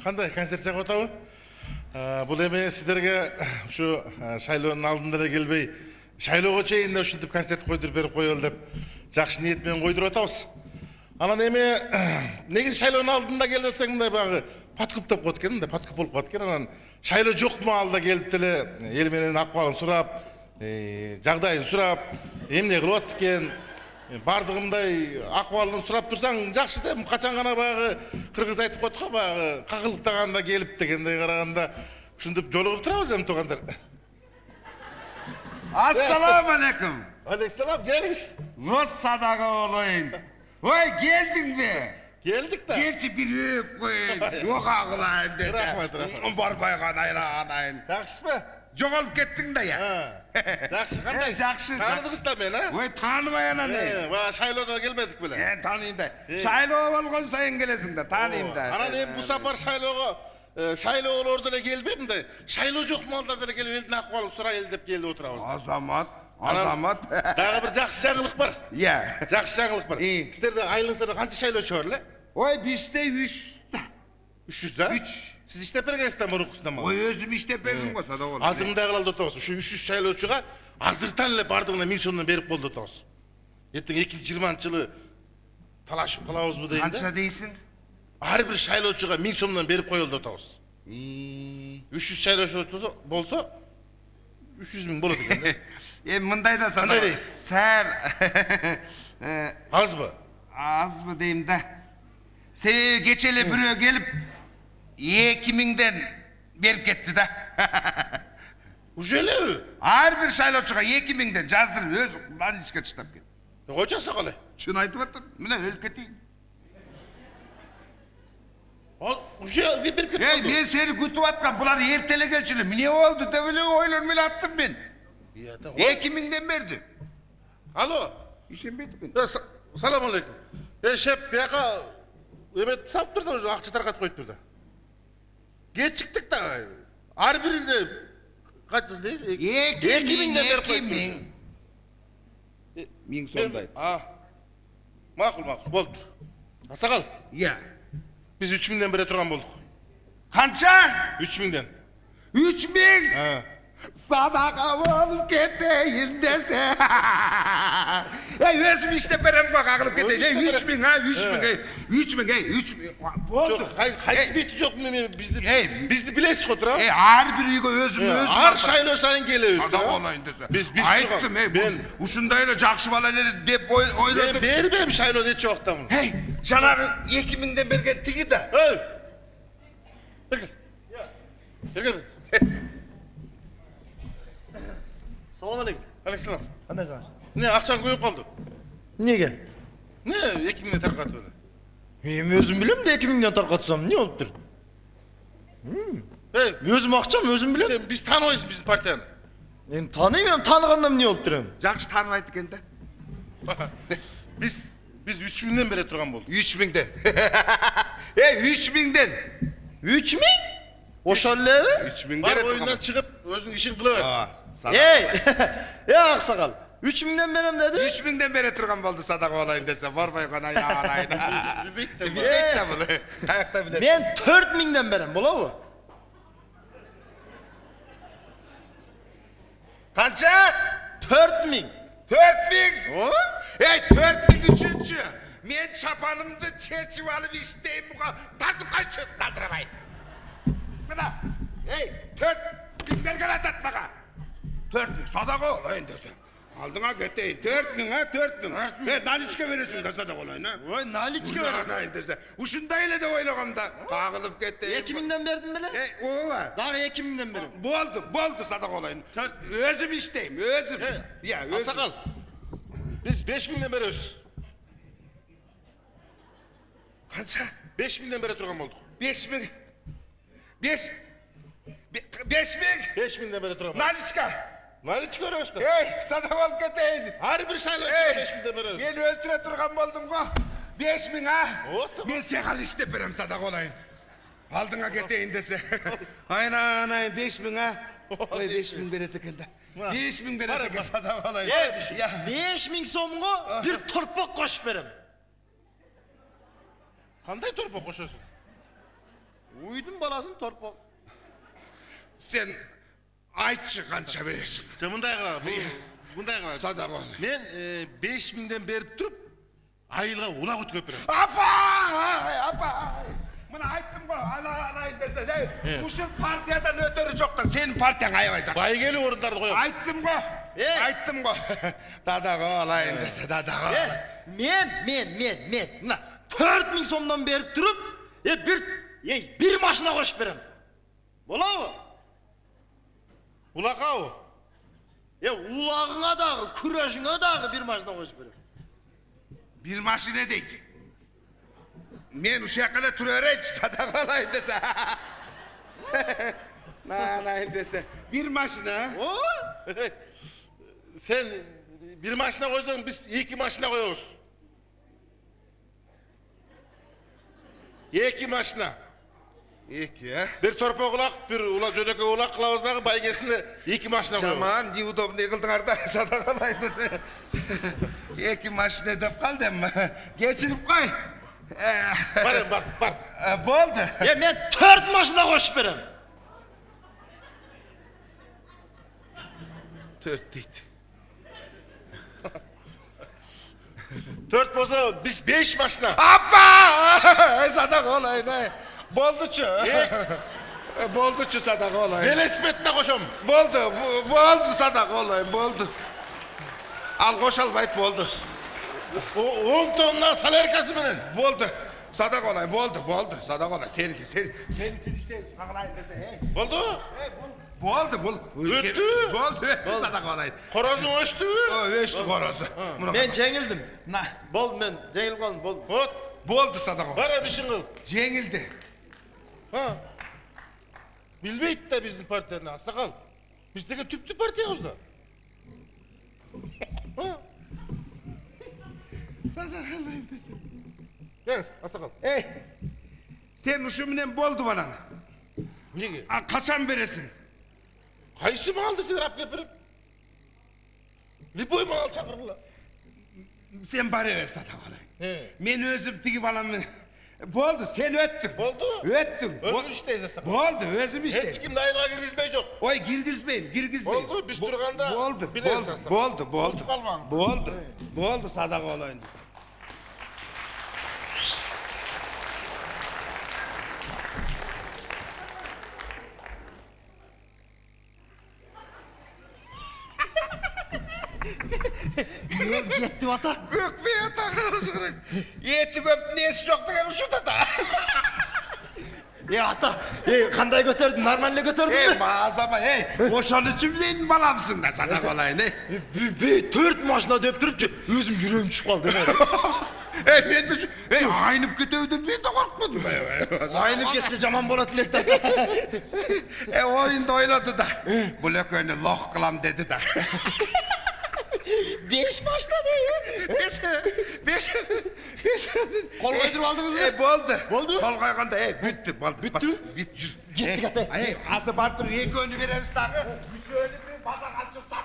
Қандай концерт жақ отауы? Бұл еме сіздерге ұшу шайлоның алдында да келбей, шайлоға чейінде үшінтіп концерт қойдыр беріп қойыл деп жақшы ниетмен қойдыр отауыз. Анан еме, негіз шайлоның алдында келдесең мындай бағы паткүп топ қоткен, паткүп болып қоткен, анан шайло жоқ му алда келіп тілі, ел менен ақуалын сұрап, жағдайын сұрап, емне қылып откен, бардығымдай ақуалын сұрап тұрсаң, жақсы деп, қачан ғана бағы қырғыз айтып қотқа бағы қақылықтағанда келіп дегендей қарағанда, үшіндіп жолығып тұрауыз әм тоғандар. Ассаламу алейкум. Алейксалам, келіңіз. Өз садаға олайын. Ой, келдің бе? Келдік та. Келші бір өп қойын, оға қылайын деді. Рахмет. Барбайған айрағанайын. Жақсы ба? Жоғалып кеттің да, я? Жақсы, қандай? Жақсы. Таныдыңыз да мен, а? Ой, танымайын ане. Шайлоға келмедік біле. Таныйын да. Шайлоға болған сайын келесің да, таныйын да. Анан бұл сапар шайлоға, шайло оларды да келбеймін да, шайло жоқ малда да келіп, елдің ақуалын сұра ел деп келді отырауыз. Азамат. Дағы бір жақсы жаңылық бар. Иә. Жақсы жаңылық бар. Сіздерді айлыңыздарда қанша шайло шығар, Ой, бізде 300 300 да? 3. Сіз іштеп бергенсізден бұрынғысынан ма? Ой, өзім іштеп бердім ғой, сада бол. Азыңда қалалды отауыз. Үш 300 шайлоочыға азыртан әлі бардығына 1000 сомнан беріп болды отауыз. Ертең 2020 жылы талашып қалауыз бұл дейін. Қанша дейсің? Әрбір шайлоочыға 1000 сомнан беріп қойылды отауыз. 300 шайлоочы болса 300 000 болады екен. Мындай да сада. Қандай дейсіз? Сәл Аз ба? аз бы деймін да. Себебі кечелі біреу келіп 2000-ден беріп кетті да. Ужелі? Әрбір шайлаушыға 2000-ден жаздырып өзі наличка çıtап кетті. Қойчасы қалай? Шын айтып жатыр, міне өліп кетейін. Уже беріп кетті. Мен сені күтіп атқан, бұлар ертелі келшілі. Міне олды деп ойланмай аттым мен. 2000-ден берді. Алло. Ишенбейді. Салам алейкум. Шеп, бияқа емет салып тұрды, уже ақша тарқат қойып тұрды. Кетшіктік та, әрбірінде қайтыс дейсіз? 2000-ден беріп қойып тұрды. 1000 сондай. Мақұл, болды. Асақал, біз 3000-ден бере тұрған болдық. Қанша? 3000-ден. 3000? Sadaqa болып кетейін десе. Өзім іштеп берем бақ ағылып кетейін. 3000, 3000. Болды. Қайсы бейті жоқ мен бізді білесіз ғой тұра? Әрбір үйге өзім. Ар шайло сайын келеміз. Садақа олайын десе. Айттым, ұшындайлы жақсы бала деп ойладым. Бербем шайло дечі оқтамын. Жаңағы 2000-ден берген тігі да. Бергел. Салам алейкум. Алейкум. Қандайсың? Не, ақшаң көйіп қалды? Неге? Не, 2000-ден тарқатып өлі. Мен өзім білем де 2000-ден тарқатсам, не болып тұр? Өзім ақшам, өзім білем. Біз танымайсың біздің партияны. Мен танимын, танығандам не болып тұрым? Жақсы танымайды екен да. Біз 3000-ден бере тұрған болдық. 3000-ден. 3000-ден. 3000? Ошаллы? 3000 Бар бере тұрған. ойыннан шығып, өзің ішін қылы бер. Ақсақал, 3000-ден берем деді? 3000-ден бере тұрған болды садаға олайын десе, барбай ғана яғалайын. Білмейді да бұл, қаяқта біледі. Мен 4000-ден берем, бола ғой? Қанша? 4000. 4000? 4000 үшінші. Мен шапанымды чечіп алып іштеймін бұға, тартып қайшы, қалдырамай. Мына, 4000 берген атат маға. 4000, садаға олайын десе. Алдыңа кетейін, 4000. Наличке бересің да садаға олайын, Ой, наличке олайын десе. Ұшындайлы да ойлағамда, қағылып кетейін. 2000-ден бердім біле? Оға. Дағы 2000-ден берем. Болды садаға олайын. Өзім іштеймін, өзім. Асақал, біз 5000-ден береміз. Қанша? 5000-ден бере тұрған болдық. 5000. 5000-ден бере тұрған болдық. Наличка. Наличка өрес пе? Садақ алып кетейін. Әрбір шайлоочыға 5000-ден береміз. Мен өлтіре тұрған болдым ғой. 5000, Осы. Мен сеғал іштеп берем садақ олайын. Алдыңа кетейін десе. Айнайын 5000, Ой, 5000 береді екен да. 5000 береді екен садақ олайын. 5000 сомға бір тұрпақ қошып берем. Қандай торпақ қошасың? Uydun balaсын torpaq. Sen aytçı kança verirsin. Мындай кылалы. Мындай кылалы. Sadaka ol. Мен 5000ден берип туруп, айылга улак өткөп берем. Apa! Mına ayttım go, anayın dese, uşul partiyadan ötörü çok da senin partiyan ayıbayacak. Байгелүү орундарды коём. Ayttım go, ayttım go. Dadaga olayın dese, dadaga olayın. Men. Mına 4000 сомдон берип туруp, bir машина koşup berem. Bolabı? Улакабы? Ulağına dağı, küreşine dağı bir maşina koşup berem. Bir maşine deydi. Men uşağa kala turöreç, dadaga olayın dese. Anayın dese. Bir maşina. O? Sen bir машина койсоң, биз 2 машина коебуз. 2 машина. İki ya. Bir torpaq ulaq, bir jönökö ulaq kılabыз дагы байгесinde 2 машина коебуз. Şaman, неудобно yıkıldın da sadaka olayın dese. İki maşine deyip kaldım mı? Geçirip koy. Бар. Boldu. Men 4 maşina koşup berem. 4 deydi. 4 болсо, биз 5 машина. Appa! Sadaka olayın. Bolduçu. Bolduçu sadaka olayın. Велосипедте кошом. Boldu sadaka olayın, boldu. Al koş al bayt boldu. 10 tonna salerkası menен. Boldu. Sadaka olayın, boldu. Sadaka olayın. Seninki işte. Saklayın dese. Болду? Boldu. Öttü. Boldu. Sadaka olayın. Корозуң өчтүбү? Öçtü korozu. Men жеңилдим. Na. Болду, men жеңилип калдым, болду. Вот. Boldu sadaka. Бара бишиң кыл. Жеңildi. Ha. Билбейт да биздин партияны, аксакал. Биз деген түптүү партиябыз да. Ha. Sadaka olayın dese. Yes, аксакал. Ey. Sen uşuminen boldu bana. Неге? Kaçan veresin? Кайсы малды сен алып келип берем? Любой мал чакыргыла. Sen bari ver sadaka olayın. He. Men özüm tigi balamı. Boldu, sen öttün. Boldu? Öttün. Өзүң иштейсиң аксакал. Boldu, özüm işte. Эч кимди айылга киргизбей жок. Oy girgizmeyin. Boldu, biz turganda Boldu, bilesiz aslında. boldu. Unutup kalmağın. Boldu sadaka olayın. Yetti ata. Gökbe yataklarız kırık. Yeti köp nesi yok da uşuda da. Ata, kanday götürdün, normalle götürdün Ey mü? mağazama boşan için senin balamsın da sadaka olayın. 4 maşina deyip durupçu, özüm yüreğim çıkıp kaldı. Ben de aynıp kötüydüm ben de korkmadım. Aynı kesse caman bolat dilekten. Oyunda oynadı da. Bu lököyünü loh kılam dedi da. 5 maşina değil. Kol koydurup aldınız mı? Boldu. Kol koyganda bitti. Bitti? Bitti. Gitti kate. Azı bardır iki önü veririz dağı. Bir şöyle bir baza kaçırsak.